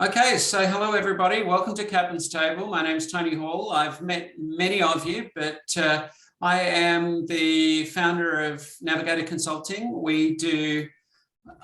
Okay, so hello everybody. Welcome to Captain's Table. My name is Tony Hall. I've met many of you, but I am the founder of Navigator Consulting. We do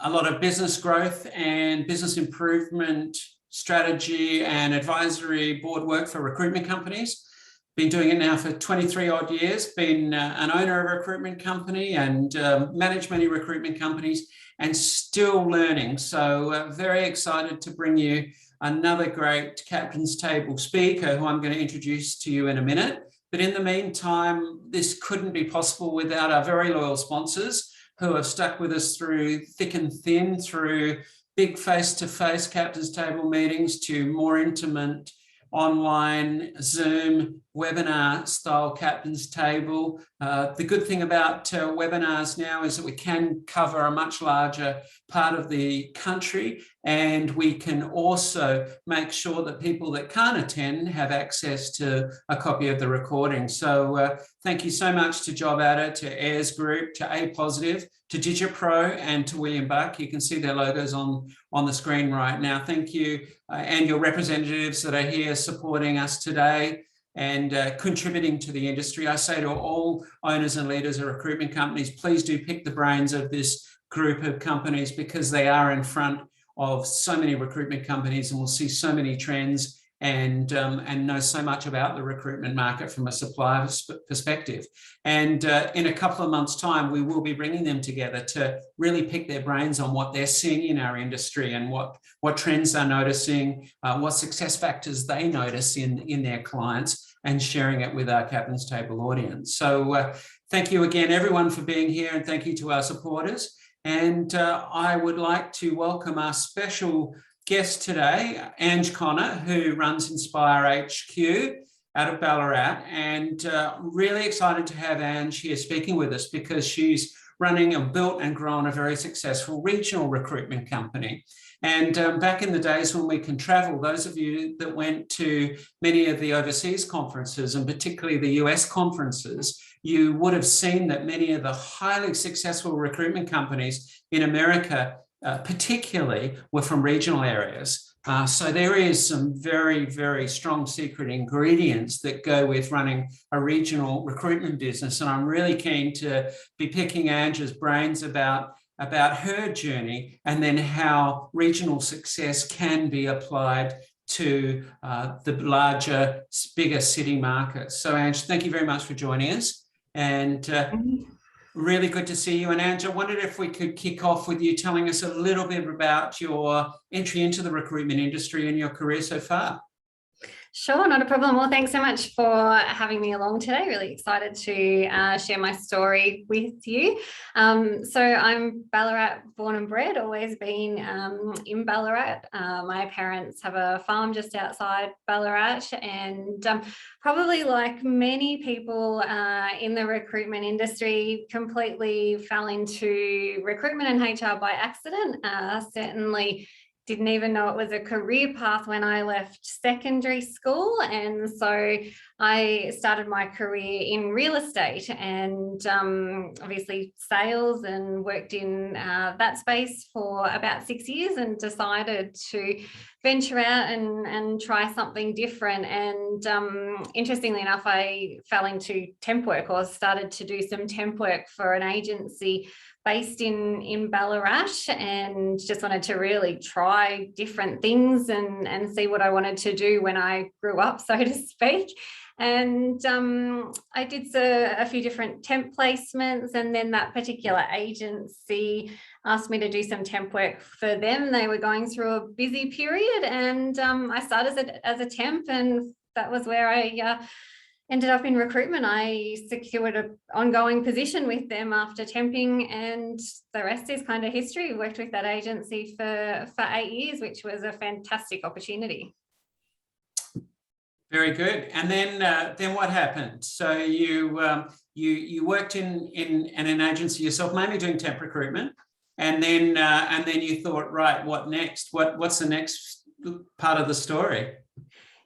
a lot of business growth and business improvement strategy and advisory board work for recruitment companies. Been doing it now for 23 odd years, been an owner of a recruitment company and managed many recruitment companies and still learning. So very excited to bring you another great Captain's Table speaker who I'm going to introduce to you in a minute. But in the meantime, this couldn't be possible without our very loyal sponsors who have stuck with us through thick and thin, through big face-to-face Captain's Table meetings to more intimate online Zoom webinar style Captain's Table. The good thing about webinars now is that we can cover a much larger part of the country, and we can also make sure that people that can't attend have access to a copy of the recording. So thank you so much to JobAdder, to Ayres Group, to A Positive, to DigitPro, and to William Buck. You can see their logos on the screen right now. Thank you, and your representatives that are here supporting us today and contributing to the industry. I say to all owners and leaders of recruitment companies, please do pick the brains of this group of companies because they are in front of so many recruitment companies and will see so many trends and know so much about the recruitment market from a supplier perspective. And in a couple of months' time, we will be bringing them together to really pick their brains on what they're seeing in our industry and what trends they're noticing, what success factors they notice in their clients, and sharing it with our Captain's Table audience. So thank you again, everyone, for being here, and thank you to our supporters. And I would like to welcome our special guest today, Ange Connor, who runs Inspire HQ out of Ballarat, and really excited to have Ange here speaking with us because she's running and built and grown a very successful regional recruitment company. And back in the days when we can travel, those of you that went to many of the overseas conferences, and particularly the US conferences, you would have seen that many of the highly successful recruitment companies in America particularly were from regional areas. So there is some very, very strong secret ingredients that go with running a regional recruitment business. And I'm really keen to be picking Ange's brains about her journey and then how regional success can be applied to the larger, bigger city markets. So Ange, thank you very much for joining us. And really good to see you. And Ange, I wondered if we could kick off with you telling us a little bit about your entry into the recruitment industry and your career so far. Sure, not a problem. Well, thanks so much for having me along today. Really excited to share my story with you. So I'm Ballarat born and bred, always been in Ballarat. My parents have a farm just outside Ballarat, and probably like many people in the recruitment industry, completely fell into recruitment and HR by accident. Certainly didn't even know it was a career path when I left secondary school. And so I started my career in real estate and obviously sales, and worked in that space for about 6 years and decided to venture out and try something different. And interestingly enough, I fell into temp work, or started to do some temp work for an agency based in Ballarat, and just wanted to really try different things and see what I wanted to do when I grew up, so to speak. And I did a few different temp placements, and then that particular agency asked me to do some temp work for them. They were going through a busy period, and I started as a temp, and that was where I ended up in recruitment. I secured an ongoing position with them after temping, and the rest is kind of history. Worked with that agency for 8 years, which was a fantastic opportunity. Very good. And then what happened? So you worked in an agency yourself, mainly doing temp recruitment, and then you thought, right, what next? What's the next part of the story?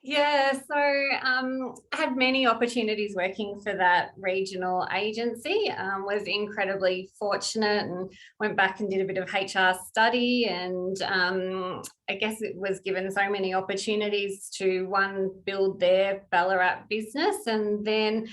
Yeah, so I had many opportunities working for that regional agency. Was incredibly fortunate and went back and did a bit of HR study, and I guess it was given so many opportunities to one, build their Ballarat business, and then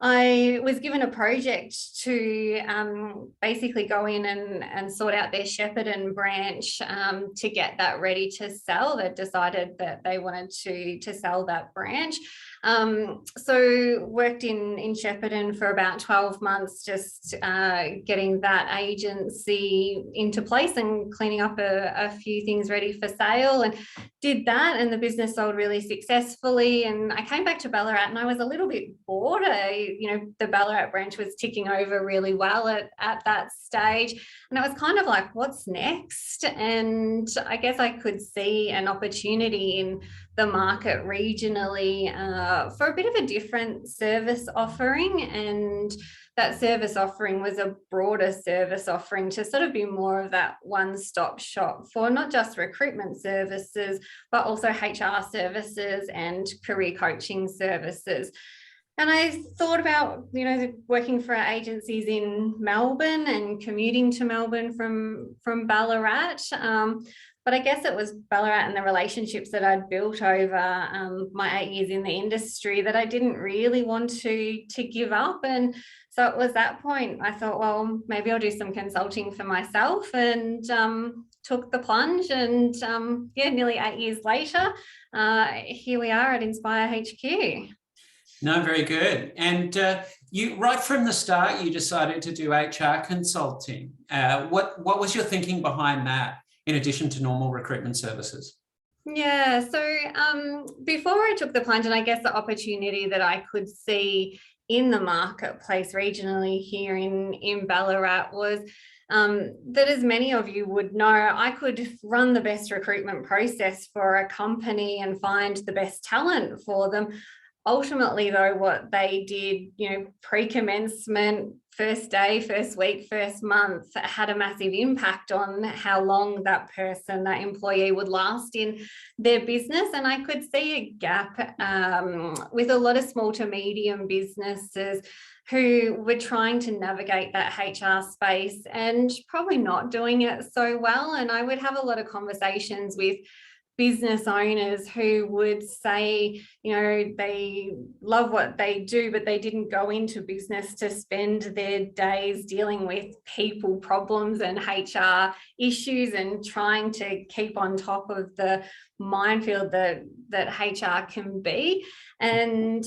I was given a project to basically go in and sort out their Shepparton branch to get that ready to sell. They decided that they wanted to sell that branch. So worked in Shepparton for about 12 months, just getting that agency into place and cleaning up a few things ready for sale, and did that, and the business sold really successfully. And I came back to Ballarat and I was a little bit bored. The Ballarat branch was ticking over really well at that stage. And I was kind of like, what's next? And I guess I could see an opportunity in the market regionally for a bit of a different service offering. And that service offering was a broader service offering to sort of be more of that one-stop shop for not just recruitment services, but also HR services and career coaching services. And I thought about, working for agencies in Melbourne and commuting to Melbourne from Ballarat. But I guess it was Ballarat and the relationships that I'd built over my 8 years in the industry that I didn't really want to give up. And so it was that point I thought, well, maybe I'll do some consulting for myself, and took the plunge. And nearly 8 years later, here we are at Inspire HQ. No, very good. And you, right from the start, you decided to do HR consulting. What was your thinking behind that, in addition to normal recruitment services? Yeah, so before I took the plunge, and I guess the opportunity that I could see in the marketplace regionally here in Ballarat was that, as many of you would know, I could run the best recruitment process for a company and find the best talent for them. Ultimately, though, what they did, pre-commencement, first day, first week, first month, had a massive impact on how long that person, that employee, would last in their business. And I could see a gap with a lot of small to medium businesses who were trying to navigate that HR space and probably not doing it so well. And I would have a lot of conversations with business owners who would say, they love what they do, but they didn't go into business to spend their days dealing with people problems and HR issues and trying to keep on top of the minefield that HR can be. And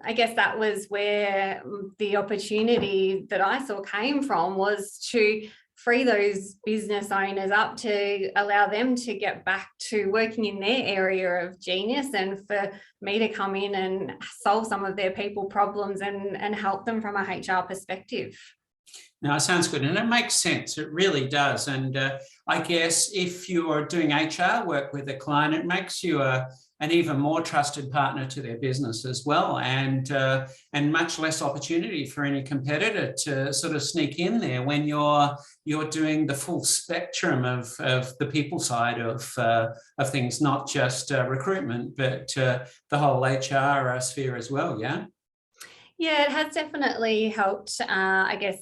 I guess that was where the opportunity that I saw came from, was to free those business owners up to allow them to get back to working in their area of genius, and for me to come in and solve some of their people problems and help them from a HR perspective. No, it sounds good, and it makes sense. It really does. And I guess if you're doing HR work with a client, it makes you an even more trusted partner to their business as well, and much less opportunity for any competitor to sort of sneak in there when you're doing the full spectrum of the people side of things, not just recruitment, but the whole HR sphere as well. Yeah, it has definitely helped, I guess,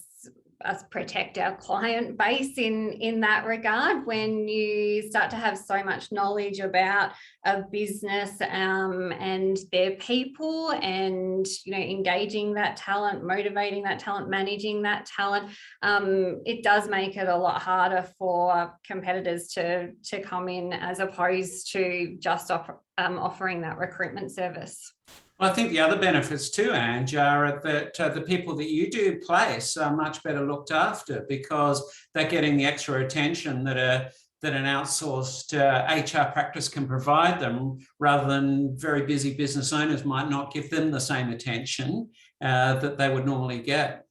us protect our client base in that regard. When you start to have so much knowledge about a business and their people, and engaging that talent, motivating that talent, managing that talent, it does make it a lot harder for competitors to come in, as opposed to just offering that recruitment service. Well, I think the other benefits too, Ange, are that the people that you do place are much better looked after, because they're getting the extra attention that an outsourced HR practice can provide them, rather than very busy business owners might not give them the same attention that they would normally get.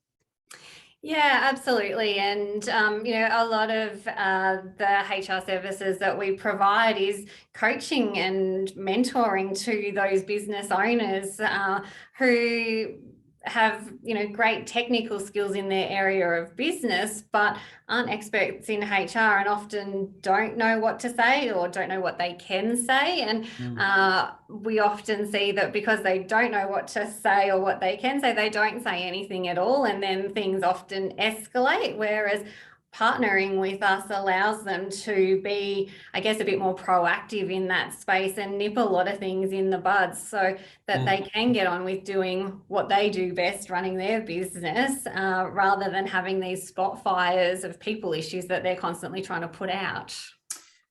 Yeah, absolutely. And, a lot of the HR services that we provide is coaching and mentoring to those business owners who have, great technical skills in their area of business, but aren't experts in HR and often don't know what to say or don't know what they can say. And we often see that because they don't know what to say or what they can say, they don't say anything at all. And then things often escalate, whereas partnering with us allows them to be, I guess, a bit more proactive in that space and nip a lot of things in the bud so that they can get on with doing what they do best, running their business, rather than having these spot fires of people issues that they're constantly trying to put out.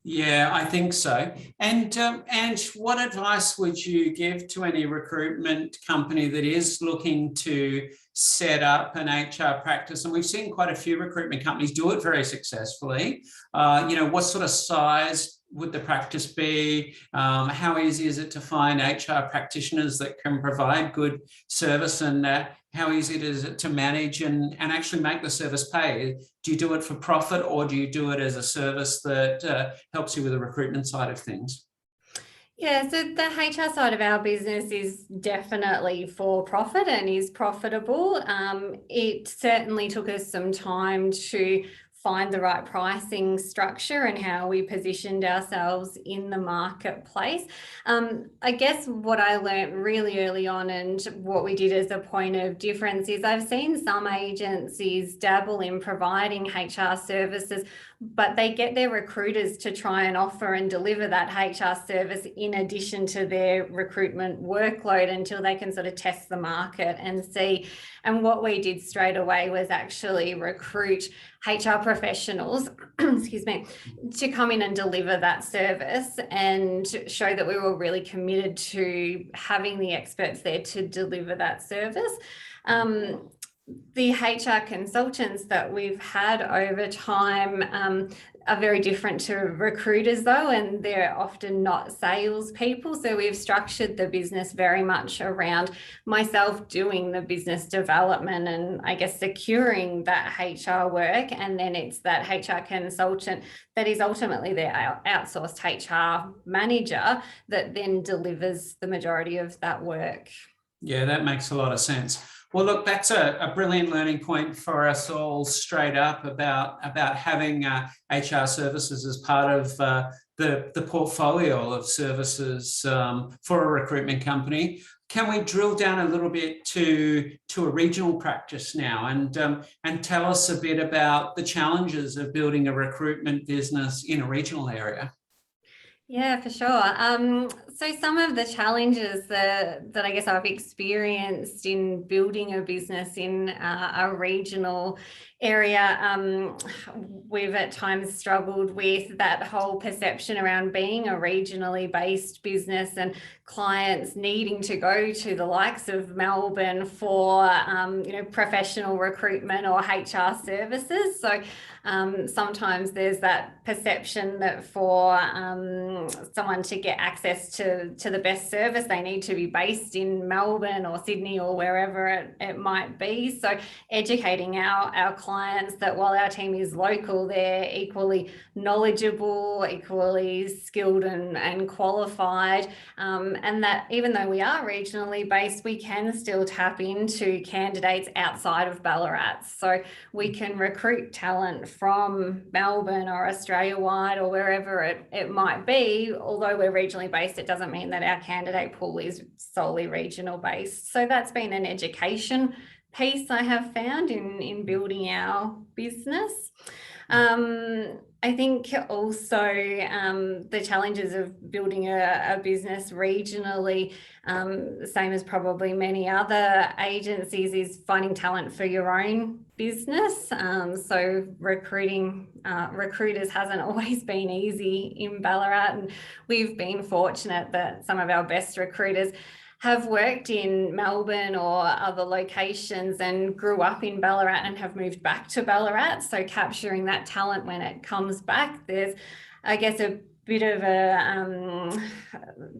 Yeah, I think so. And Ange, what advice would you give to any recruitment company that is looking to set up an HR practice? And we've seen quite a few recruitment companies do it very successfully. What sort of size would the practice be? How easy is it to find HR practitioners that can provide good service, and how easy is it to manage and actually make the service pay? Do you do it for profit, or do you do it as a service that helps you with the recruitment side of things? Yeah, so the HR side of our business is definitely for profit and is profitable. It certainly took us some time to find the right pricing structure and how we positioned ourselves in the marketplace. I guess what I learned really early on and what we did as a point of difference is I've seen some agencies dabble in providing HR services, but they get their recruiters to try and offer and deliver that HR service in addition to their recruitment workload until they can sort of test the market and see. And what we did straight away was actually recruit HR professionals, excuse me, to come in and deliver that service and show that we were really committed to having the experts there to deliver that service. The HR consultants that we've had over time are very different to recruiters though, and they're often not salespeople. So we've structured the business very much around myself doing the business development and I guess securing that HR work. And then it's that HR consultant that is ultimately their outsourced HR manager that then delivers the majority of that work. Yeah, that makes a lot of sense. Well, look, that's a brilliant learning point for us all straight up about having HR services as part of the portfolio of services for a recruitment company. Can we drill down a little bit to a regional practice now and tell us a bit about the challenges of building a recruitment business in a regional area? Yeah, for sure. So some of the challenges that I guess I've experienced in building a business in a regional area, we've at times struggled with that whole perception around being a regionally based business and clients needing to go to the likes of Melbourne for professional recruitment or HR services. So sometimes there's that perception that for someone to get access to the best service, they need to be based in Melbourne or Sydney or wherever it might be. So educating our clients that while our team is local, they're equally knowledgeable, equally skilled and qualified, and that even though we are regionally based, we can still tap into candidates outside of Ballarat. So we can recruit talent from Melbourne or Australia-wide or wherever it might be. Although we're regionally based, it doesn't mean that our candidate pool is solely regional based. So that's been an education piece I have found in building our business. I think also the challenges of building a business regionally, same as probably many other agencies, is finding talent for your own business. So recruiters hasn't always been easy in Ballarat, and we've been fortunate that some of our best recruiters have worked in Melbourne or other locations and grew up in Ballarat and have moved back to Ballarat. So capturing that talent when it comes back, there's, I guess, a bit of a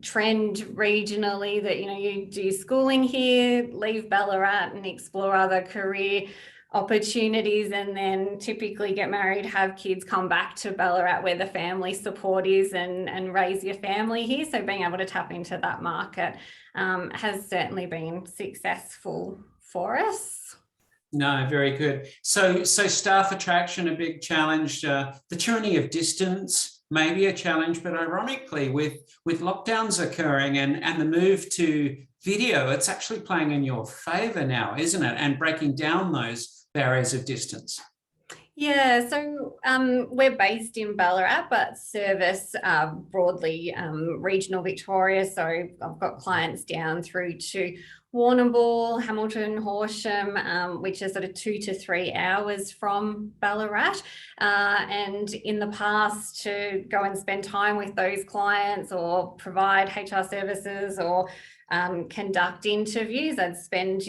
trend regionally that, you do schooling here, leave Ballarat and explore other career opportunities, and then typically get married, have kids, come back to Ballarat where the family support is and raise your family here. So being able to tap into that market has certainly been successful for us. No, very good. So staff attraction, a big challenge. The tyranny of distance may be a challenge, but ironically, with lockdowns occurring and the move to video, it's actually playing in your favour now, isn't it? And breaking down those barriers of distance. Yeah, so we're based in Ballarat, but service broadly regional Victoria. So I've got clients down through to Warrnambool, Hamilton, Horsham, which is sort of 2 to 3 hours from Ballarat. And in the past, to go and spend time with those clients or provide HR services or conduct interviews, I'd spend,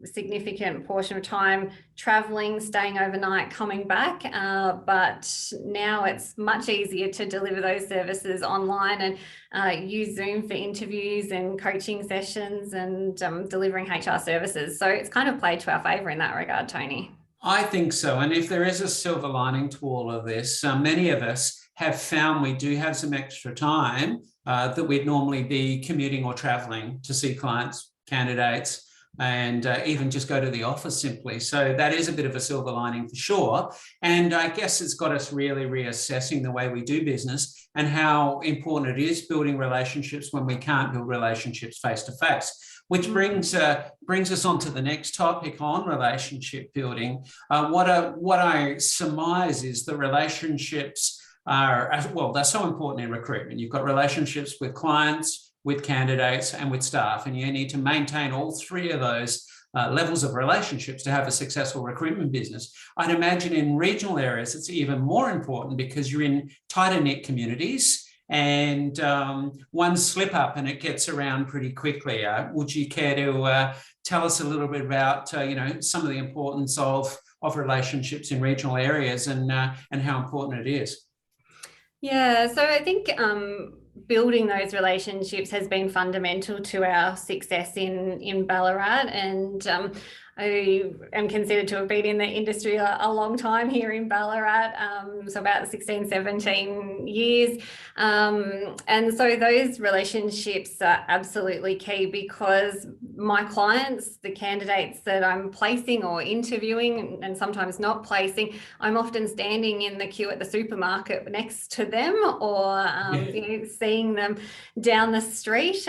a significant portion of time traveling, staying overnight, coming back. But now it's much easier to deliver those services online and use Zoom for interviews and coaching sessions and delivering HR services. So it's kind of played to our favour in that regard, Tony. I think so. And if there is a silver lining to all of this, many of us have found we do have some extra time that we'd normally be commuting or traveling to see clients, candidates, and even just go to the office simply. So that is a bit of a silver lining for sure. And I guess it's got us really reassessing the way we do business and how important it is building relationships when we can't build relationships face to face. Which brings us on to the next topic on relationship building. What I surmise is the relationships they're so important in recruitment. You've got relationships with clients, with candidates and with staff. And you need to maintain all three of those levels of relationships to have a successful recruitment business. I'd imagine in regional areas, it's even more important because you're in tighter knit communities and one slip up and it gets around pretty quickly. Would you care to tell us a little bit about, some of the importance of relationships in regional areas and how important it is? Yeah, so I think building those relationships has been fundamental to our success in Ballarat, and I am considered to have been in the industry a long time here in Ballarat, so about 16, 17 years. And so those relationships are absolutely key because my clients, the candidates that I'm placing or interviewing and sometimes not placing, I'm often standing in the queue at the supermarket next to them or seeing them down the street,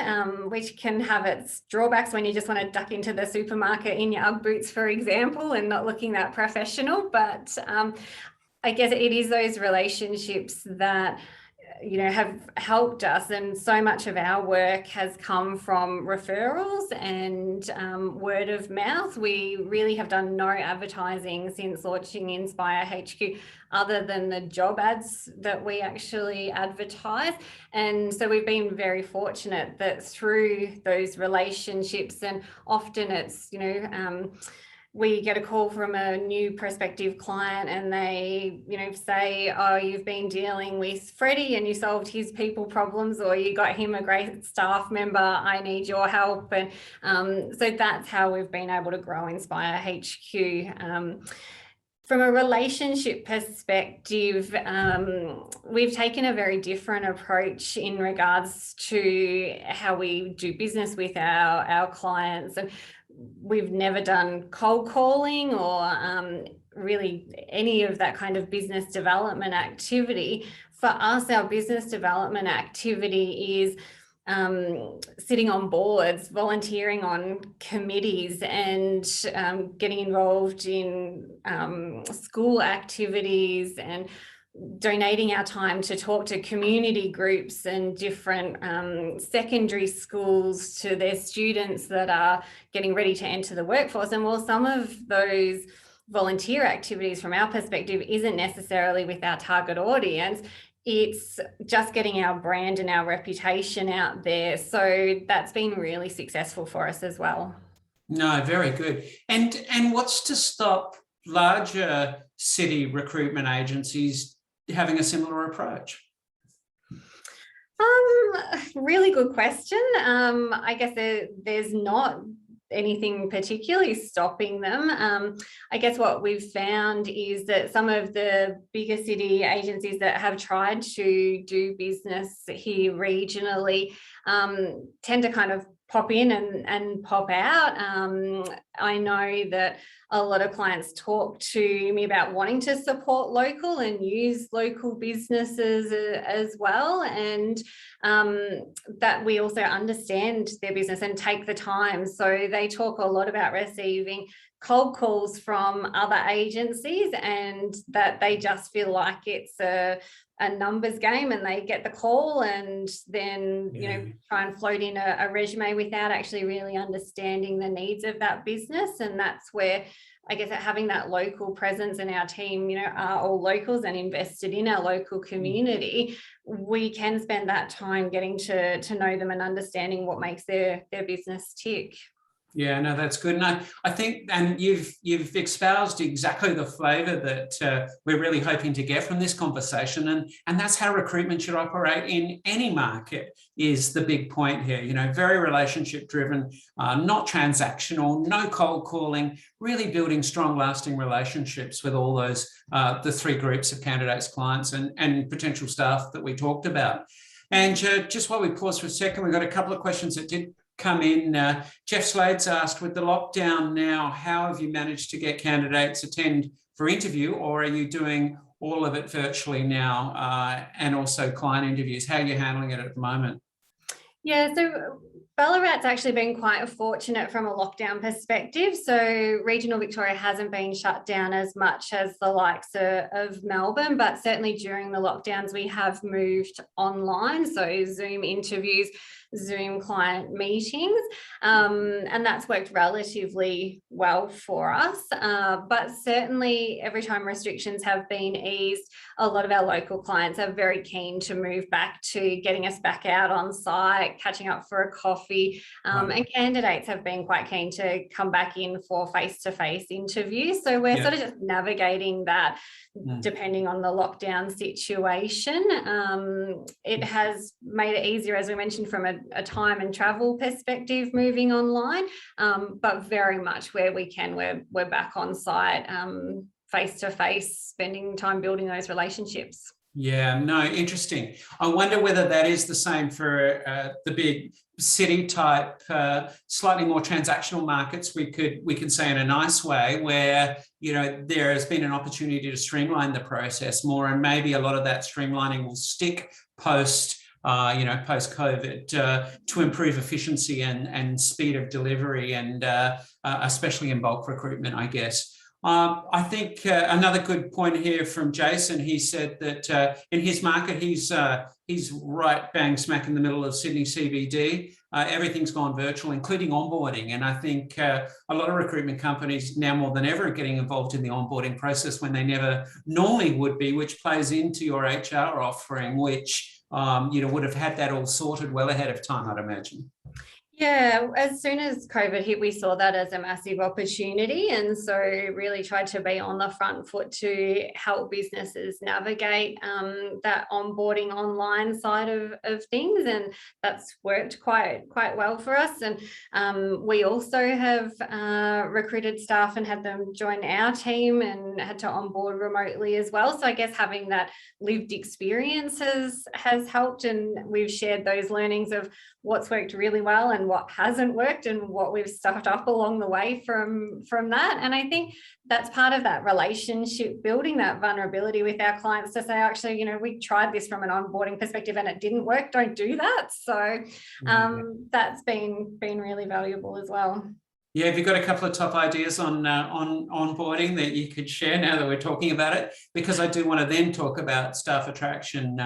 which can have its drawbacks when you just want to duck into the supermarket in your Ugg boots, for example, and not looking that professional. But I guess it is those relationships that have helped us, and so much of our work has come from referrals and word of mouth. We really have done no advertising since launching Inspire HQ other than the job ads that we actually advertise. And so we've been very fortunate that through those relationships, and often it's we get a call from a new prospective client and they, say, oh, you've been dealing with Freddie and you solved his people problems, or you got him a great staff member, I need your help. And so that's how we've been able to grow Inspire HQ. From a relationship perspective, we've taken a very different approach in regards to how we do business with our clients. And we've never done cold calling or really any of that kind of business development activity. For us, our business development activity is sitting on boards, volunteering on committees, and getting involved in school activities and donating our time to talk to community groups and different secondary schools to their students that are getting ready to enter the workforce. And while some of those volunteer activities from our perspective isn't necessarily with our target audience, it's just getting our brand and our reputation out there. So that's been really successful for us as well. No, very good. And what's to stop larger city recruitment agencies having a similar approach? Really good question. I guess there's not anything particularly stopping them. I guess what we've found is that some of the bigger city agencies that have tried to do business here regionally tend to kind of pop in and pop out. I know that a lot of clients talk to me about wanting to support local and use local businesses as well, and that we also understand their business and take the time. So they talk a lot about receiving cold calls from other agencies, and that they just feel like it's a numbers game, and they get the call and then try and float in a resume without actually really understanding the needs of that business. And that's where I guess having that local presence in our team, are all locals and invested in our local community, we can spend that time getting to know them and understanding what makes their business tick. Yeah, no, that's good. And I think, and you've espoused exactly the flavour that we're really hoping to get from this conversation. And that's how recruitment should operate in any market, is the big point here. Very relationship driven, not transactional, no cold calling, really building strong, lasting relationships with all those, the three groups of candidates, clients, and potential staff that we talked about. And just while we pause for a second, we've got a couple of questions that did come in. Jeff Slade's asked, with the lockdown now, how have you managed to get candidates attend for interview, or are you doing all of it virtually now, and also client interviews? How are you handling it at the moment? Yeah, so Ballarat's actually been quite fortunate from a lockdown perspective. So regional Victoria hasn't been shut down as much as the likes of Melbourne, but certainly during the lockdowns we have moved online. So Zoom interviews, Zoom client meetings, and that's worked relatively well for us. But certainly every time restrictions have been eased, a lot of our local clients are very keen to move back to getting us back out on site, catching up for a coffee, and candidates have been quite keen to come back in for face-to-face interviews. So we're sort of just navigating that depending on the lockdown situation. It has made it easier, as we mentioned, from a time and travel perspective moving online, but very much where we can, we're back on site, face-to-face, spending time building those relationships. Yeah, no, interesting. I wonder whether that is the same for the big city type, slightly more transactional markets, we could say in a nice way, where there has been an opportunity to streamline the process more, and maybe a lot of that streamlining will stick post COVID, to improve efficiency and speed of delivery, and especially in bulk recruitment, I guess. I think another good point here from Jason, he said that in his market, he's right bang smack in the middle of Sydney CBD. Everything's gone virtual, including onboarding. And I think a lot of recruitment companies now more than ever are getting involved in the onboarding process when they never normally would be, which plays into your HR offering, which would have had that all sorted well ahead of time, I'd imagine. Yeah, as soon as COVID hit, we saw that as a massive opportunity, and so really tried to be on the front foot to help businesses navigate that onboarding online side of things, and that's worked quite well for us. And we also have recruited staff and had them join our team and had to onboard remotely as well. So I guess having that lived experience has helped, and we've shared those learnings of what's worked really well and what hasn't worked, and what we've stuffed up along the way from that. And I think that's part of that relationship building, that vulnerability with our clients to say, actually, we tried this from an onboarding perspective and it didn't work, don't do that. So that's been really valuable as well. Yeah, have you got a couple of top ideas on onboarding that you could share now that we're talking about it? Because I do want to then talk about staff attraction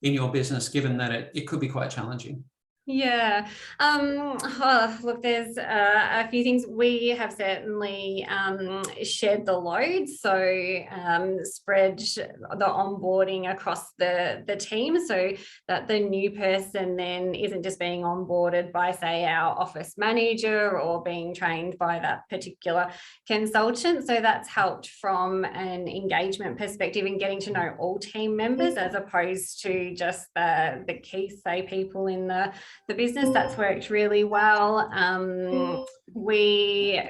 in your business, given that it could be quite challenging. Yeah, look, there's a few things. We have certainly shared the load, so spread the onboarding across the team, so that the new person then isn't just being onboarded by, say, our office manager or being trained by that particular consultant. So that's helped from an engagement perspective in getting to know all team members, as opposed to just the key, say, people in the business. That's worked really well. We,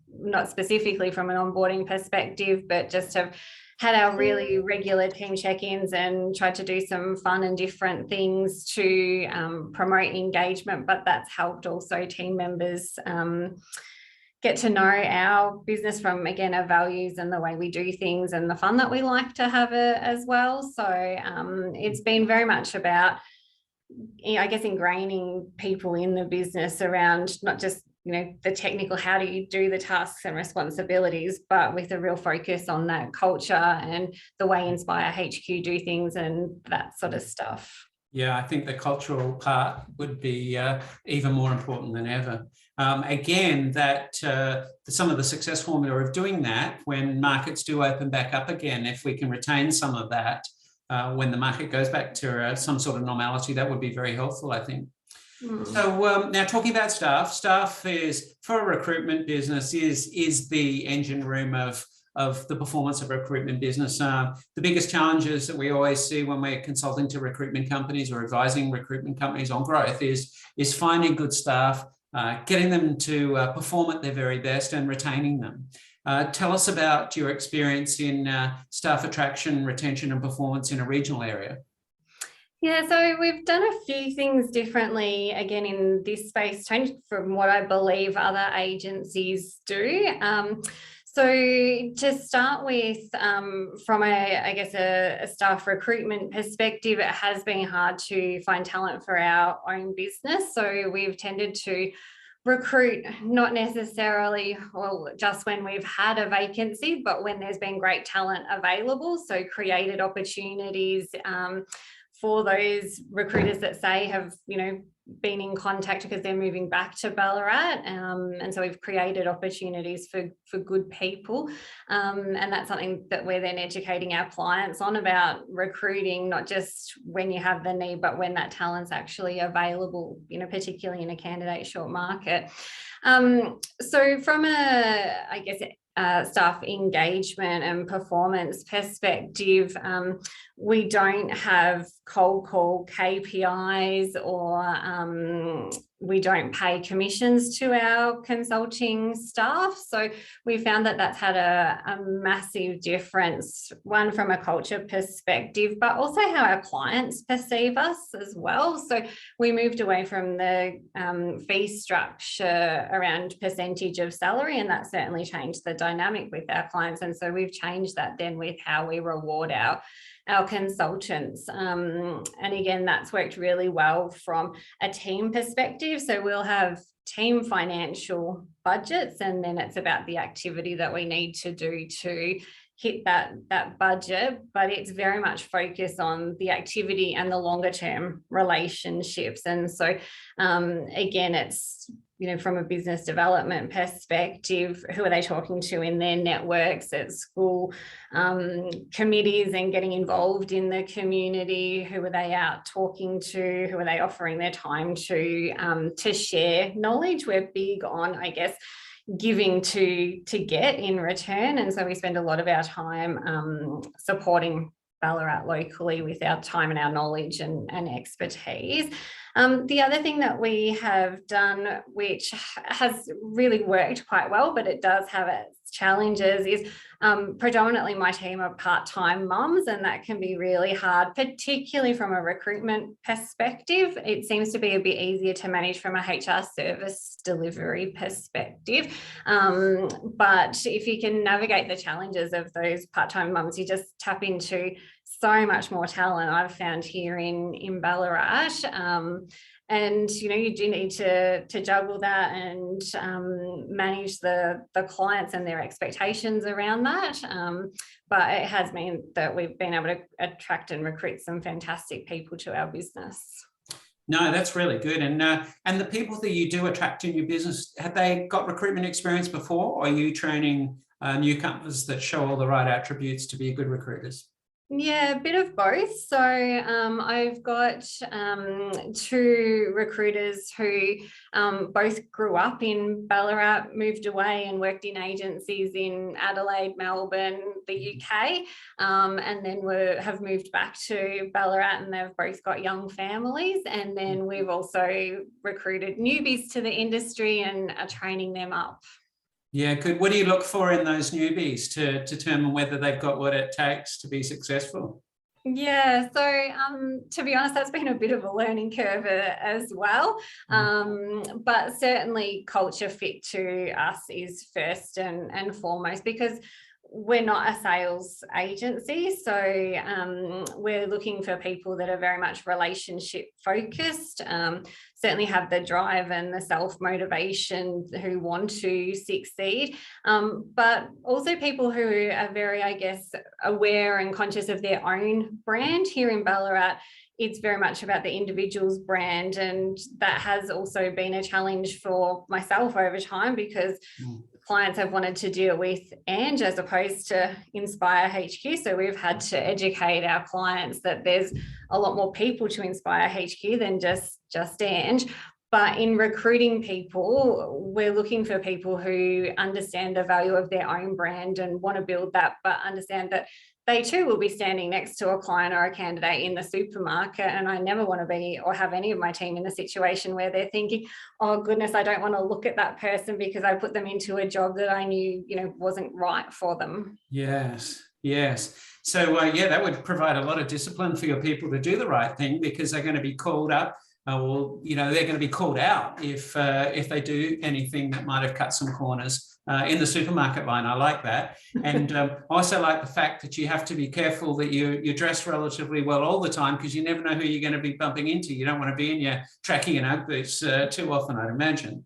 not specifically from an onboarding perspective, but just have had our really regular team check-ins and tried to do some fun and different things to promote engagement, but that's helped also team members get to know our business from, again, our values and the way we do things and the fun that we like to have as well. So it's been very much about, I guess, ingraining people in the business around not just, the technical, how do you do the tasks and responsibilities, but with a real focus on that culture and the way Inspire HQ do things and that sort of stuff. Yeah, I think the cultural part would be even more important than ever. Again, that some of the success formula of doing that when markets do open back up again, if we can retain some of that when the market goes back to some sort of normality, that would be very helpful, I think. So now talking about staff is, for a recruitment business, is the engine room of the performance of a recruitment business. The biggest challenges that we always see when we're consulting to recruitment companies or advising recruitment companies on growth is finding good staff, getting them to perform at their very best and retaining them. Tell us about your experience in staff attraction, retention and performance in a regional area. Yeah, so we've done a few things differently, again, in this space, Tony, from what I believe other agencies do. So to start with, from a staff recruitment perspective, it has been hard to find talent for our own business. So we've tended to recruit not necessarily, well, just when we've had a vacancy, but when there's been great talent available. So created opportunities for those recruiters that say have, been in contact because they're moving back to Ballarat. And so we've created opportunities for good people. And that's something that we're then educating our clients on, about recruiting, not just when you have the need, but when that talent's actually available, particularly in a candidate short market. So from staff engagement and performance perspective, we don't have cold call KPIs, or we don't pay commissions to our consulting staff. So we found that that's had a massive difference, one from a culture perspective, but also how our clients perceive us as well. So we moved away from the fee structure around percentage of salary, and that certainly changed the dynamic with our clients. And so we've changed that then with how we reward our consultants. And again, that's worked really well from a team perspective. So we'll have team financial budgets, and then it's about the activity that we need to do to hit that budget, but it's very much focused on the activity and the longer term relationships. And so again, it's, from a business development perspective, who are they talking to in their networks at school committees and getting involved in the community? Who are they out talking to? Who are they offering their time to share knowledge? We're big on, I guess, giving to get in return. And so we spend a lot of our time supporting Ballarat locally with our time and our knowledge and expertise. The other thing that we have done, which has really worked quite well, but it does have its challenges, is predominantly my team are part-time mums, and that can be really hard, particularly from a recruitment perspective. It seems to be a bit easier to manage from a HR service delivery perspective. But if you can navigate the challenges of those part-time mums, you just tap into so much more talent I've found here in Ballarat. And, you do need to juggle that and manage the clients and their expectations around that. But it has meant that we've been able to attract and recruit some fantastic people to our business. No, that's really good. And the people that you do attract in your business, have they got recruitment experience before, or are you training newcomers that show all the right attributes to be good recruiters? Yeah, a bit of both. So I've got two recruiters who both grew up in Ballarat, moved away and worked in agencies in Adelaide, Melbourne, the UK, and then have moved back to Ballarat, and they've both got young families. And then we've also recruited newbies to the industry and are training them up. Yeah, good. What do you look for in those newbies to determine whether they've got what it takes to be successful? Yeah, so to be honest, that's been a bit of a learning curve as well. But certainly culture fit to us is first and foremost, because we're not a sales agency. So we're looking for people that are very much relationship focused, certainly have the drive and the self-motivation, who want to succeed, but also people who are very, I guess, aware and conscious of their own brand. Here in Ballarat, it's very much about the individual's brand, and that has also been a challenge for myself over time, because clients have wanted to deal with Ange as opposed to Inspire HQ. So we've had to educate our clients that there's a lot more people to Inspire HQ than just Ange. But in recruiting people, we're looking for people who understand the value of their own brand and want to build that, but understand that they too will be standing next to a client or a candidate in the supermarket. And I never want to be, or have any of my team in a situation where they're thinking, oh goodness, I don't want to look at that person because I put them into a job that I knew, wasn't right for them. Yes, yes. So yeah, that would provide a lot of discipline for your people to do the right thing, because they're going to be called up. Or they're going to be called out if they do anything that might have cut some corners in the supermarket line. I like that. And I also like the fact that you have to be careful that you're dressed relatively well all the time, because you never know who you're going to be bumping into. You don't want to be in your trackie and Ugg boots too often, I'd imagine.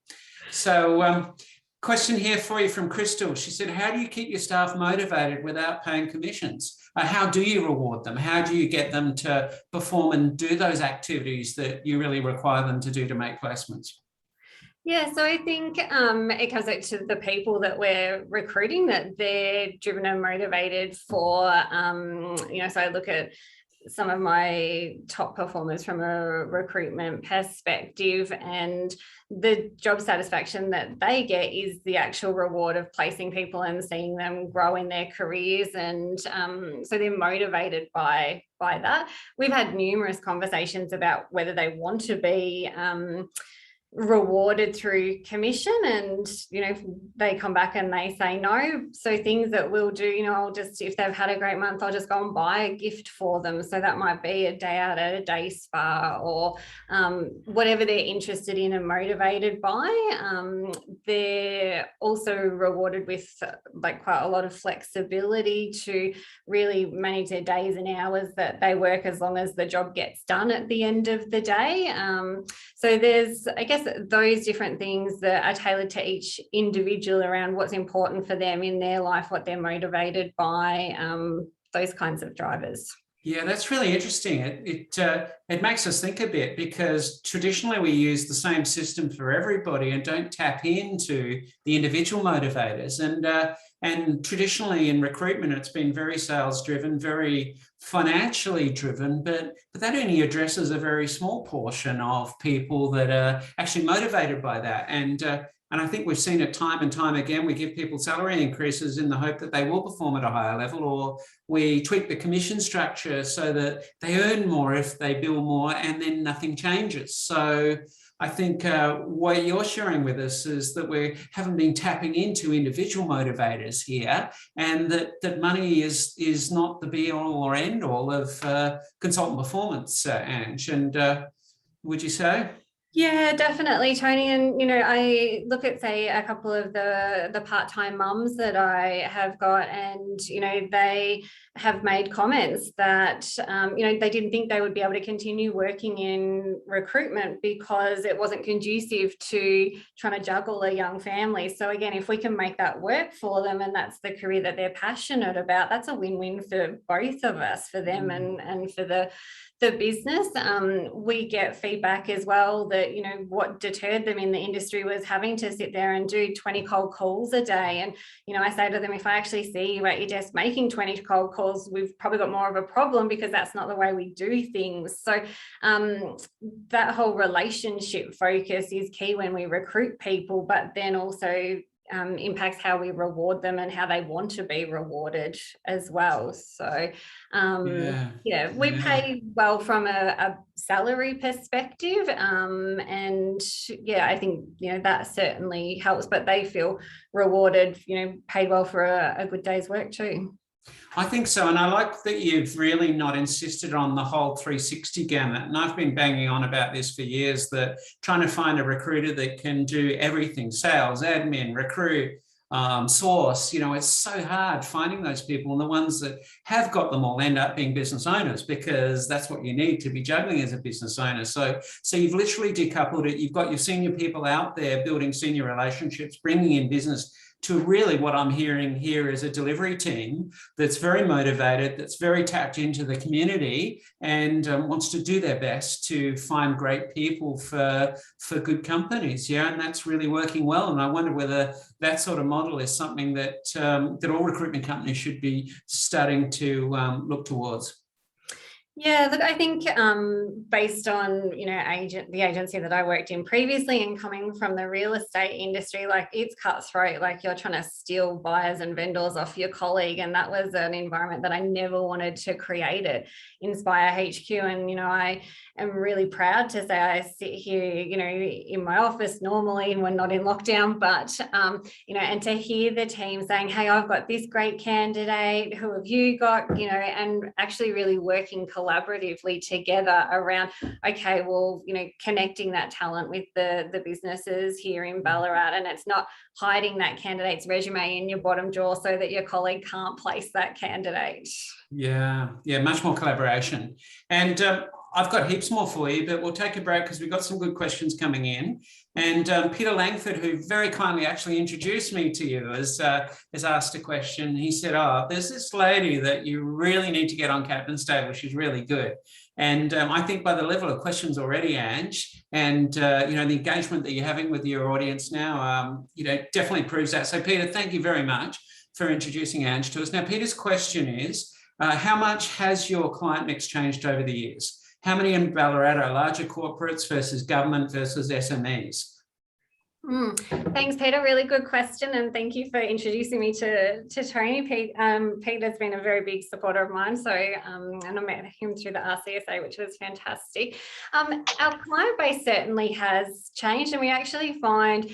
So question here for you from Crystal. She said, how do you keep your staff motivated without paying commissions? How do you reward them? How do you get them to perform and do those activities that you really require them to do to make placements? Yeah, so I think it comes back to the people that we're recruiting, that they're driven and motivated for, so I look at some of my top performers from a recruitment perspective, and the job satisfaction that they get is the actual reward of placing people and seeing them grow in their careers. And so they're motivated by that. We've had numerous conversations about whether they want to be rewarded through commission, and they come back and they say no. So things that we'll do, I'll just, if they've had a great month, I'll just go and buy a gift for them. So that might be a day out at a day spa, or whatever they're interested in and motivated by. They're also rewarded with quite a lot of flexibility to really manage their days and hours that they work, as long as the job gets done at the end of the day. So there's, I guess, those different things that are tailored to each individual around what's important for them in their life, what they're motivated by, those kinds of drivers. Yeah, that's really interesting. It makes us think a bit, because traditionally we use the same system for everybody and don't tap into the individual motivators. And traditionally in recruitment, it's been very sales driven, very financially driven, but that only addresses a very small portion of people that are actually motivated by that. And I think we've seen it time and time again. We give people salary increases in the hope that they will perform at a higher level, or we tweak the commission structure so that they earn more if they bill more, and then nothing changes. So I think what you're sharing with us is that we haven't been tapping into individual motivators here, and that money is not the be all or end all of consultant performance, Ange. And would you say? Yeah, definitely, Tony. And, I look at, say, a couple of the part-time mums that I have got, and, they have made comments that, they didn't think they would be able to continue working in recruitment because it wasn't conducive to trying to juggle a young family. So again, if we can make that work for them, and that's the career that they're passionate about, that's a win-win for both of us, for them and for the business. We get feedback as well that, what deterred them in the industry was having to sit there and do 20 cold calls a day. And, I say to them, if I actually see you at your desk making 20 cold calls, we've probably got more of a problem, because that's not the way we do things. So that whole relationship focus is key when we recruit people, but then also impacts how we reward them and how they want to be rewarded as well. So we pay well from a salary perspective, and I think that certainly helps, but they feel rewarded, paid well for a good day's work too. I think so. And I like that you've really not insisted on the whole 360 gamut. And I've been banging on about this for years, that trying to find a recruiter that can do everything: sales, admin, recruit, source. It's so hard finding those people. And the ones that have got them all end up being business owners, because that's what you need to be juggling as a business owner. So you've literally decoupled it. You've got your senior people out there building senior relationships, bringing in business, to really what I'm hearing here is a delivery team that's very motivated, that's very tapped into the community, and wants to do their best to find great people for good companies. And that's really working well. And I wonder whether that sort of model is something that all recruitment companies should be starting to look towards. Yeah, look, I think based on, the agency that I worked in previously, and coming from the real estate industry, like, it's cutthroat. Like, you're trying to steal buyers and vendors off your colleague. And that was an environment that I never wanted to create at Inspire HQ. And, I am really proud to say I sit here, in my office normally, and we're not in lockdown, but, and to hear the team saying, hey, I've got this great candidate, who have you got, and actually really working collaboratively together around, okay, well, connecting that talent with the businesses here in Ballarat, and it's not hiding that candidate's resume in your bottom drawer so that your colleague can't place that candidate. Yeah, much more collaboration. And I've got heaps more for you, but we'll take a break because we've got some good questions coming in. And Peter Langford, who very kindly actually introduced me to you, has asked a question. He said, there's this lady that you really need to get on Captain's Table. She's really good. And I think by the level of questions already, Ange, and the engagement that you're having with your audience now, definitely proves that. So Peter, thank you very much for introducing Ange to us. Now, Peter's question is, how much has your client mix changed over the years? How many in Ballarat are larger corporates versus government versus SMEs? Thanks, Peter. Really good question, and thank you for introducing me to Tony. Peter's been a very big supporter of mine, so and I met him through the RCSA, which was fantastic. Our client base certainly has changed, and we actually find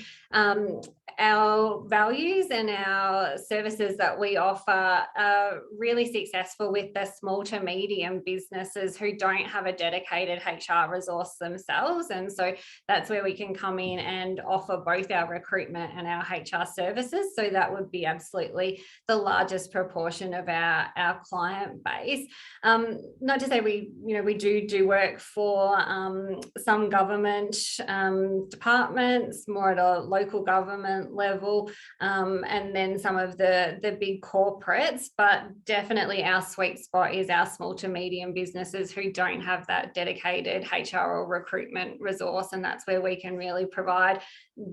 our values and our services that we offer are really successful with the small to medium businesses who don't have a dedicated HR resource themselves. And so that's where we can come in and offer both our recruitment and our HR services. So that would be absolutely the largest proportion of our client base. Not to say we do work for some government departments, more at a local government level, and then some of the big corporates, but definitely our sweet spot is our small to medium businesses who don't have that dedicated HR or recruitment resource, and that's where we can really provide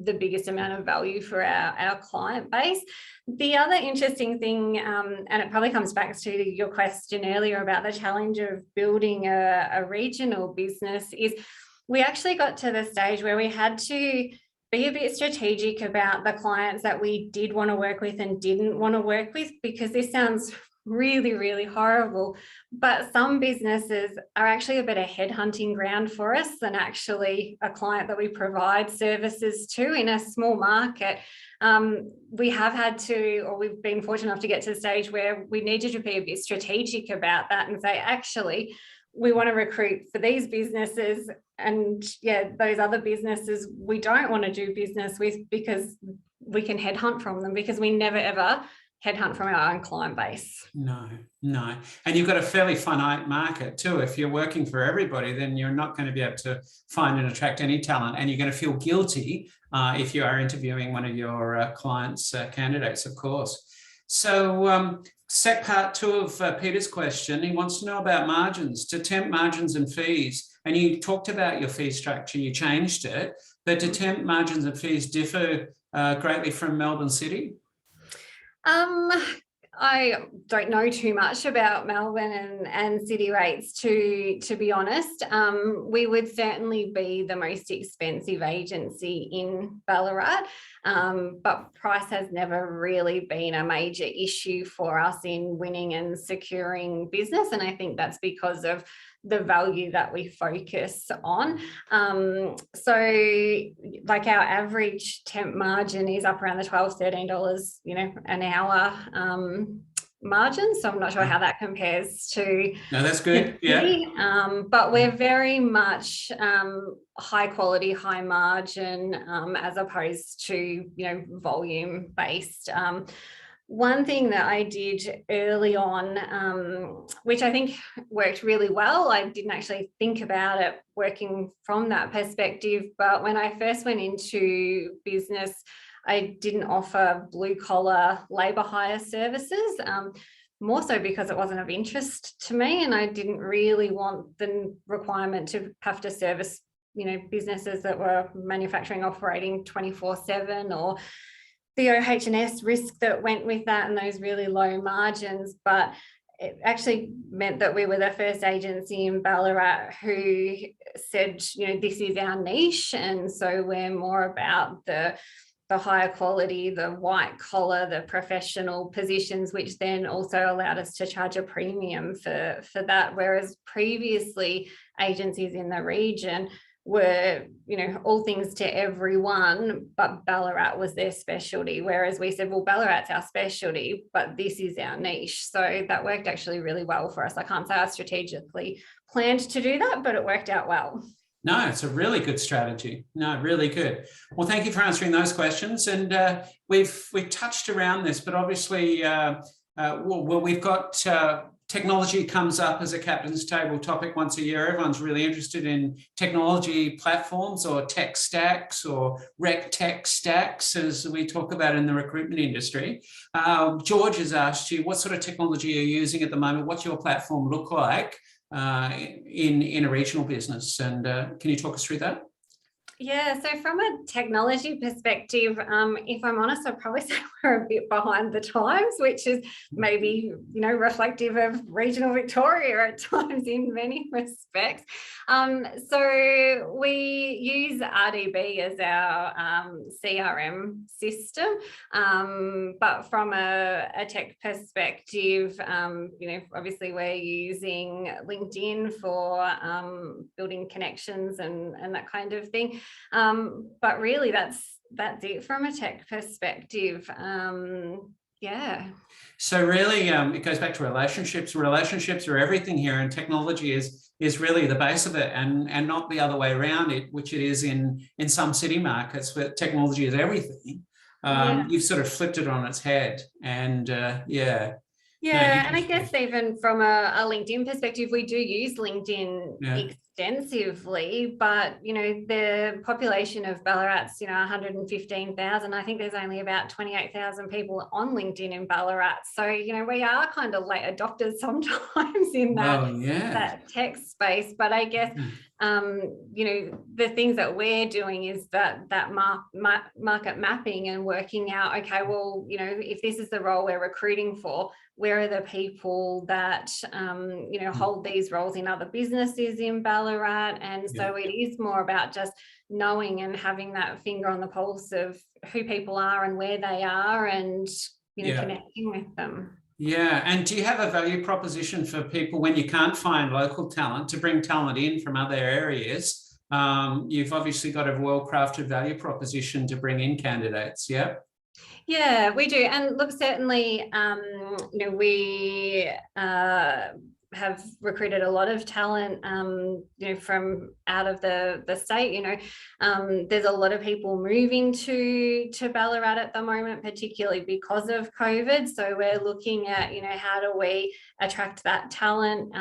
the biggest amount of value for our client base. The other interesting thing, and it probably comes back to your question earlier about the challenge of building a regional business, is we actually got to the stage where we had to be a bit strategic about the clients that we did want to work with and didn't want to work with, because this sounds really, really horrible, but some businesses are actually a better headhunting ground for us than actually a client that we provide services to in a small market. We have had to, or we've been fortunate enough to get to the stage where we needed to be a bit strategic about that and say, actually, we want to recruit for these businesses, and those other businesses we don't want to do business with because we can headhunt from them, because we never ever headhunt from our own client base. No. And you've got a fairly finite market too. If you're working for everybody, then you're not going to be able to find and attract any talent, and you're going to feel guilty if you are interviewing one of your clients' candidates, of course. So set part two of Peter's question, he wants to know about margins, to temp margins and fees. And you talked about your fee structure, you changed it, but do temp margins and fees differ greatly from Melbourne City? I don't know too much about Melbourne and city rates, to be honest. We would certainly be the most expensive agency in Ballarat, but price has never really been a major issue for us in winning and securing business. And I think that's because of the value that we focus on. So like our average temp margin is up around the $12-13, an hour margin. So I'm not sure how that compares to. No, that's good. Yeah. But we're very much high quality, high margin, as opposed to, volume based. One thing that I did early on, which I think worked really well, I didn't actually think about it working from that perspective, but when I first went into business, I didn't offer blue collar labour hire services, more so because it wasn't of interest to me, and I didn't really want the requirement to have to service, businesses that were manufacturing operating 24/7, or the OH&S risk that went with that and those really low margins. But it actually meant that we were the first agency in Ballarat who said, this is our niche. And so we're more about the higher quality, the white collar, the professional positions, which then also allowed us to charge a premium for that. Whereas previously agencies in the region were, all things to everyone, but Ballarat was their specialty. Whereas we said, well, Ballarat's our specialty, but this is our niche. So that worked actually really well for us. I can't say I strategically planned to do that, but it worked out well. No, it's a really good strategy. No, really good. Well, thank you for answering those questions. And we've touched around this, but obviously, we've got technology comes up as a captain's table topic once a year. Everyone's really interested in technology platforms or tech stacks or rec tech stacks, as we talk about in the recruitment industry. George has asked you, what sort of technology are you using at the moment? What's your platform look like in a regional business? And can you talk us through that? Yeah, so from a technology perspective, if I'm honest, I'd probably say we're a bit behind the times, which is maybe, reflective of regional Victoria at times in many respects. So we use RDB as our CRM system, but from a tech perspective, obviously we're using LinkedIn for building connections and that kind of thing. But really that's it from a tech perspective. Yeah. So really, it goes back to relationships. Relationships are everything here, and technology is really the base of it, and not the other way around it, which it is in some city markets where technology is everything. You've sort of flipped it on its head, and yeah. Yeah, and I guess even from a LinkedIn perspective, we do use LinkedIn extensively, but the population of Ballarat's 115,000. I think there's only about 28,000 people on LinkedIn in Ballarat. So we are kind of late adopters sometimes in that tech space. But I guess the things that we're doing is that market mapping and working out, okay, well, if this is the role we're recruiting for, where are the people that hold these roles in other businesses in Ballarat? And so it is more about just knowing and having that finger on the pulse of who people are and where they are, and connecting with them. Yeah, and do you have a value proposition for people when you can't find local talent to bring talent in from other areas? You've obviously got a well-crafted value proposition to bring in candidates, yeah? Yeah, we do. And look, certainly, we have recruited a lot of talent, from out of the state. There's a lot of people moving to Ballarat at the moment, particularly because of COVID. So we're looking at, how do we attract that talent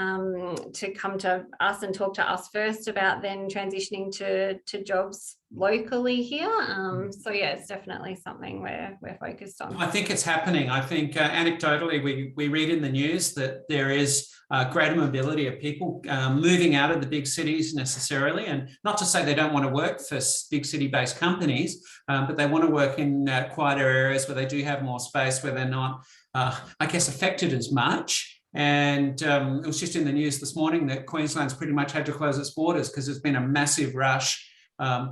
to come to us and talk to us first about then transitioning to jobs locally here. So yeah, it's definitely something we're focused on. I think it's happening. I think anecdotally, we read in the news that there is greater mobility of people moving out of the big cities necessarily, and not to say they don't want to work for big city-based companies, but they want to work in quieter areas where they do have more space, where they're not, I guess, affected as much. And it was just in the news this morning that Queensland's pretty much had to close its borders because there's been a massive rush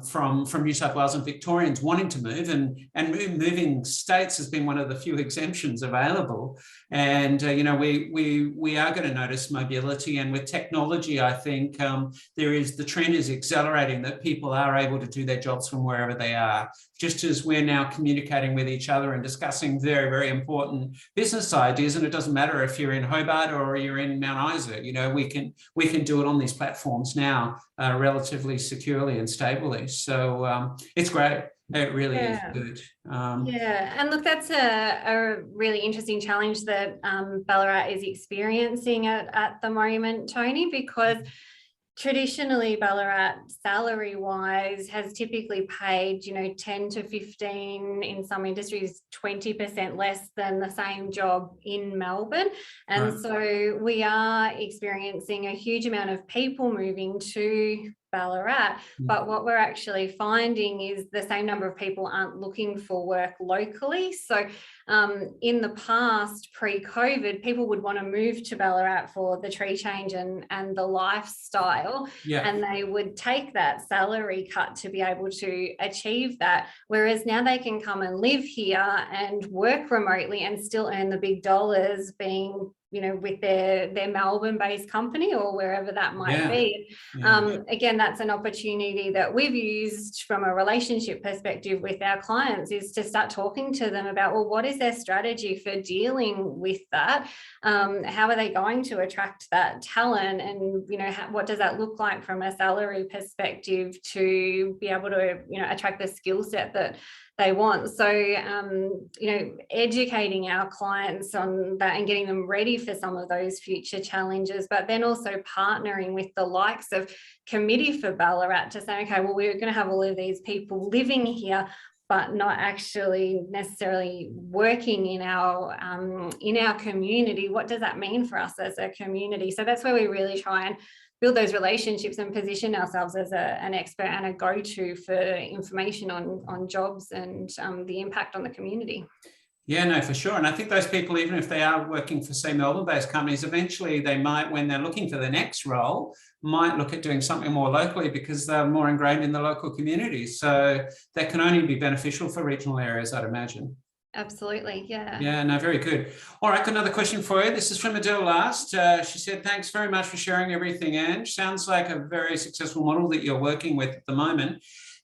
from New South Wales and Victorians wanting to move, and moving states has been one of the few exemptions available. And we are going to notice mobility, and with technology, I think the trend is accelerating that people are able to do their jobs from wherever they are. Just as we're now communicating with each other and discussing very, very important business ideas, and it doesn't matter if you're in Hobart or you're in Mount Isa, we can do it on these platforms now relatively securely and stably. So it's great. It really is good. And look, that's a really interesting challenge that Ballarat is experiencing at the moment, Tony, because traditionally Ballarat salary wise has typically paid 10 to 15, in some industries 20% less than the same job in Melbourne. And so we are experiencing a huge amount of people moving to Ballarat, but what we're actually finding is the same number of people aren't looking for work locally. So in the past, pre-COVID, people would want to move to Ballarat for the tree change and the lifestyle, and they would take that salary cut to be able to achieve that. Whereas now they can come and live here and work remotely and still earn the big dollars, being with their Melbourne-based company or wherever that might be. Again, that's an opportunity that we've used from a relationship perspective with our clients, is to start talking to them about, well, what is their strategy for dealing with that? How are they going to attract that talent? And, what does that look like from a salary perspective to be able to, attract the skill set that they want? So, educating our clients on that and getting them ready for some of those future challenges, but then also partnering with the likes of Committee for Ballarat to say, okay, well, we're going to have all of these people living here, but not actually necessarily working in our community. What does that mean for us as a community? So that's where we really try and build those relationships and position ourselves as an expert and a go-to for information on jobs and the impact on the community. Yeah, no, for sure. And I think those people, even if they are working for, say, Melbourne-based companies, eventually they might, when they're looking for the next role, might look at doing something more locally because they're more ingrained in the local community. So that can only be beneficial for regional areas, I'd imagine. Absolutely, yeah. Yeah, no, very good. All right, got another question for you. This is from Adele Last. She said, thanks very much for sharing everything, Ange. Sounds like a very successful model that you're working with at the moment.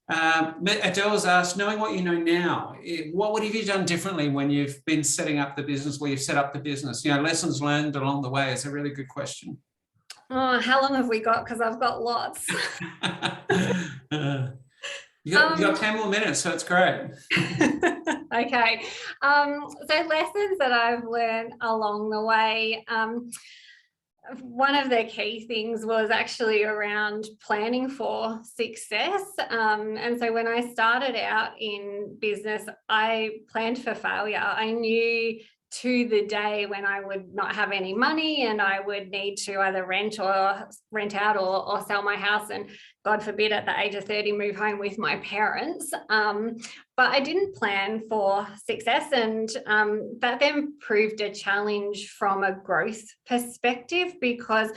Adele's asked, knowing what you know now, what would have you done differently when you've been setting up the business, where you've set up the business? Lessons learned along the way is a really good question. Oh, how long have we got? Because I've got lots. You got 10 more minutes, so it's great. Okay. So lessons that I've learned along the way. One of the key things was actually around planning for success. And so when I started out in business, I planned for failure. I knew to the day when I would not have any money and I would need to either rent out or sell my house, and God forbid at the age of 30 move home with my parents. But I didn't plan for success, and that then proved a challenge from a growth perspective, because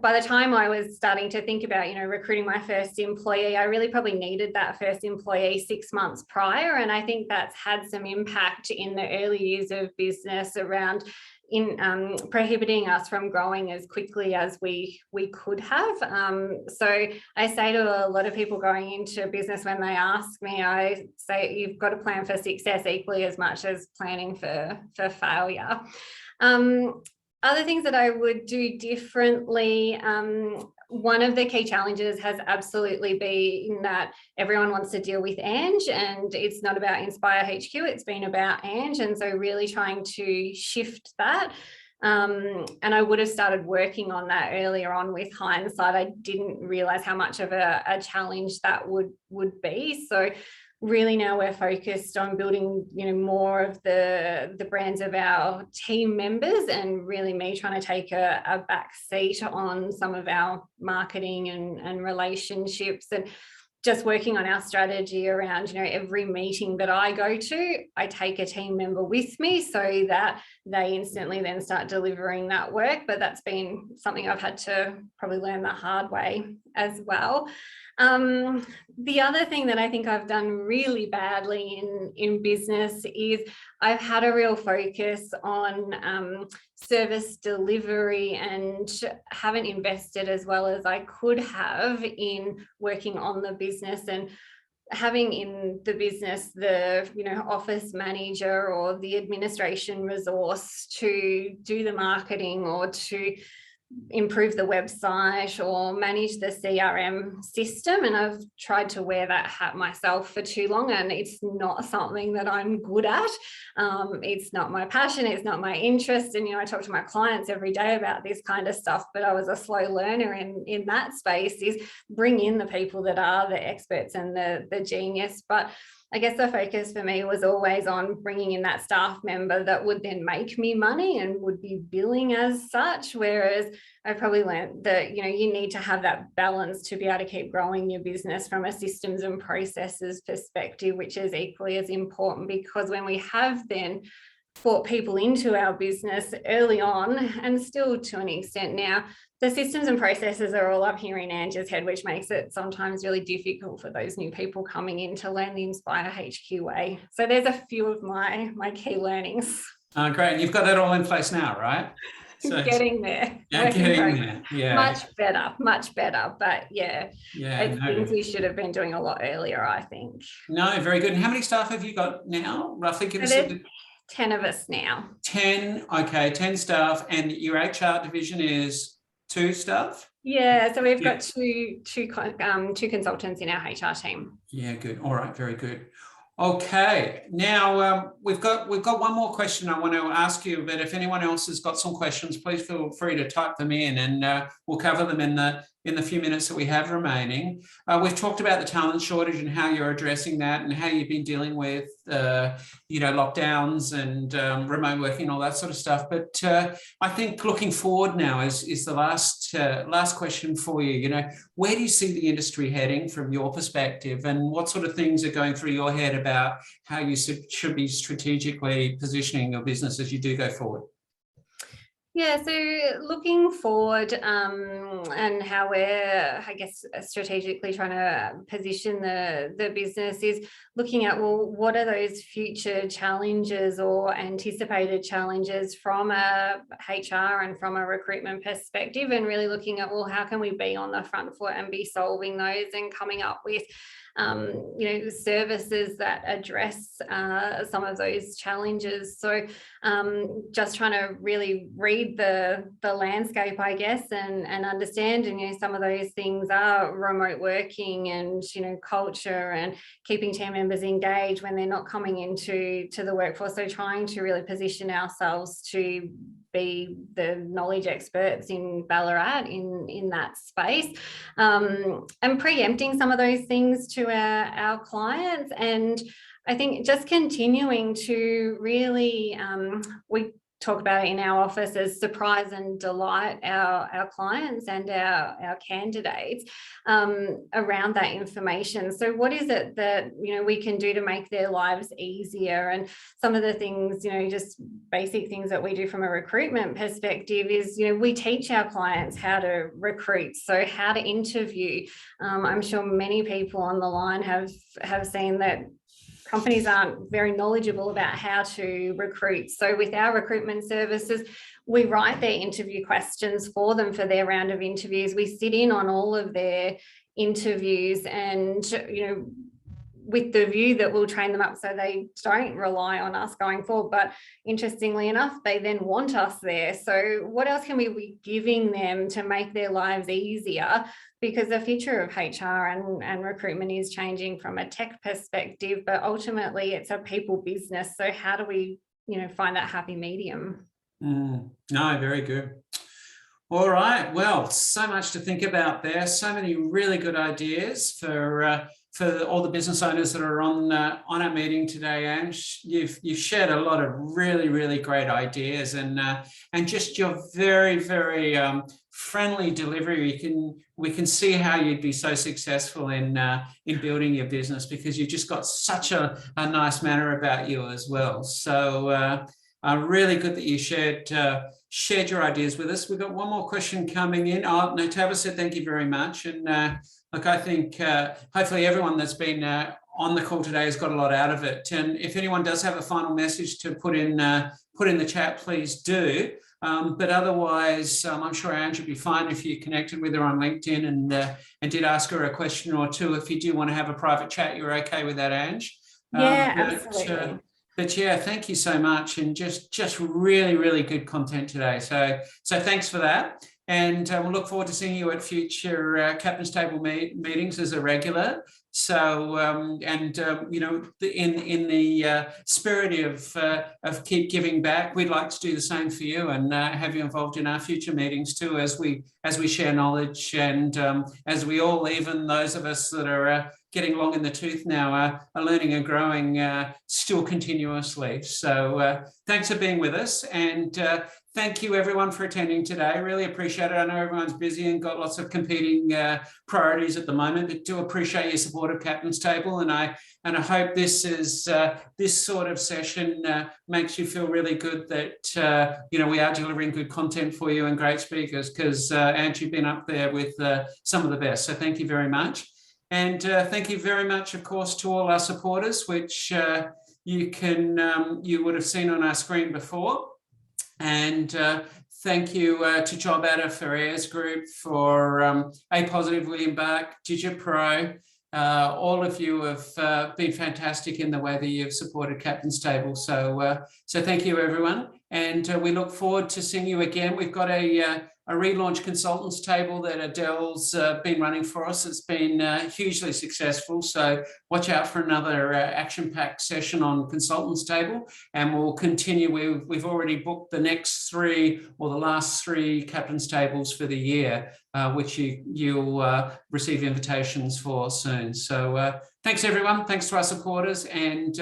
by the time I was starting to think about, recruiting my first employee, I really probably needed that first employee 6 months prior. And I think that's had some impact in the early years of business around prohibiting us from growing as quickly as we could have. So I say to a lot of people going into business, when they ask me, I say, you've got to plan for success equally as much as planning for failure. Other things that I would do differently, one of the key challenges has absolutely been that everyone wants to deal with Ange, and it's not about Inspire HQ, it's been about Ange. And so really trying to shift that. And I would have started working on that earlier on. With hindsight, I didn't realize how much of a challenge that would be. So really now we're focused on building, more of the brands of our team members, and really me trying to take a back seat on some of our marketing and relationships, and just working on our strategy around, every meeting that I go to, I take a team member with me so that they instantly then start delivering that work. But that's been something I've had to probably learn the hard way as well. The other thing that I think I've done really badly in business is I've had a real focus on service delivery, and haven't invested as well as I could have in working on the business, and having in the business the office manager or the administration resource to do the marketing or to improve the website or manage the CRM system. And I've tried to wear that hat myself for too long, and it's not something that I'm good at. It's not my passion, it's not my interest. And I talk to my clients every day about this kind of stuff, but I was a slow learner in that space, is bring in the people that are the experts and the genius. But I guess the focus for me was always on bringing in that staff member that would then make me money and would be billing as such. Whereas I probably learned that, you need to have that balance to be able to keep growing your business from a systems and processes perspective, which is equally as important, because when we have then brought people into our business early on, and still to an extent now, the systems and processes are all up here in Ange's head, which makes it sometimes really difficult for those new people coming in to learn the Inspire HQ way. So there's a few of my key learnings. Great. And you've got that all in place now, right? So getting there. Yeah, getting there. Yeah. Much better. But yeah, it's things we should have been doing a lot earlier, I think. No, very good. And how many staff have you got now? Roughly, give us 10 of us now. 10. Okay, 10 staff. And your HR division is 2 staff? Yeah, so we've got two consultants in our HR team. Yeah, good. All right, very good. Okay, now we've got one more question I want to ask you, but if anyone else has got some questions, please feel free to type them in, and we'll cover them in the few minutes that we have remaining. We've talked about the talent shortage and how you're addressing that, and how you've been dealing with lockdowns and remote working and all that sort of stuff. But I think looking forward now is the last question for you. Where do you see the industry heading from your perspective, and what sort of things are going through your head about how you should be strategically positioning your business as you do go forward? Yeah, so looking forward, and how we're, I guess, strategically trying to position the business is looking at, well, what are those future challenges or anticipated challenges from a HR and from a recruitment perspective, and really looking at, well, how can we be on the front foot and be solving those and coming up with services that address some of those challenges. So just trying to really read the landscape, I guess, and understand, and some of those things are remote working and culture and keeping team members engaged when they're not coming into the workforce. So trying to really position ourselves to be the knowledge experts in Ballarat in that space, and preempting some of those things to our clients. And I think just continuing to really, we talk about it in our office as surprise and delight our clients and our candidates around that information. So what is it that we can do to make their lives easier? And some of the things, just basic things that we do from a recruitment perspective is, we teach our clients how to recruit, so how to interview. I'm sure many people on the line have seen that companies aren't very knowledgeable about how to recruit. So with our recruitment services, we write their interview questions for them for their round of interviews. We sit in on all of their interviews, and with the view that we'll train them up so they don't rely on us going forward. But interestingly enough, they then want us there. So what else can we be giving them to make their lives easier? Because the future of HR and recruitment is changing from a tech perspective, but ultimately it's a people business. So how do we, find that happy medium? No, very good. All right. Well, so much to think about there. So many really good ideas for all the business owners that are on our meeting today, Ange. You've shared a lot of really, really great ideas, and just your very, very friendly delivery. We can see how you'd be so successful in building your business, because you've just got such a nice manner about you as well. So really good that you shared your ideas with us. We've got one more question coming in. Oh, no, Tabitha said thank you very much. And look, I think hopefully everyone that's been on the call today has got a lot out of it. And if anyone does have a final message to put in the chat, please do. But otherwise, I'm sure Ange would be fine if you connected with her on LinkedIn and did ask her a question or two. If you do want to have a private chat, you're okay with that, Ange? Yeah, absolutely. But yeah, thank you so much, and just really, really good content today. So thanks for that, and we'll look forward to seeing you at future Captain's Table meetings as a regular. So you know, in the spirit of keep giving back, we'd like to do the same for you and have you involved in our future meetings too, as we share knowledge, and as we all, even those of us that are getting long in the tooth now, are learning and growing still continuously. So thanks for being with us, and thank you everyone for attending today. Really appreciate it. I know everyone's busy and got lots of competing priorities at the moment, but do appreciate your support of Captain's Table, and I hope this sort of session makes you feel really good that you know, we are delivering good content for you and great speakers, because Ange, you've been up there with some of the best. So thank you very much. And thank you very much, of course, to all our supporters, which you would have seen on our screen before. And thank you to Job Adder for Ayers Group, for A Positive, William Buck, DigitPro. All of you have been fantastic in the way that you've supported Captain's Table. So thank you, everyone. And we look forward to seeing you again. We've got a relaunch consultants table that Adele's been running for us. It's been hugely successful. So watch out for another action-packed session on consultants table, and we'll continue. We've already booked the next 3 or the last 3 Captain's Tables for the year, which you'll receive invitations for soon. So thanks everyone. Thanks to our supporters, and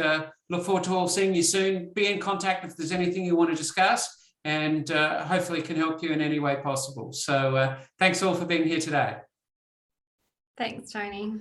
look forward to all seeing you soon. Be in contact if there's anything you want to discuss, and hopefully can help you in any way possible. So thanks all for being here today. Thanks, Tony.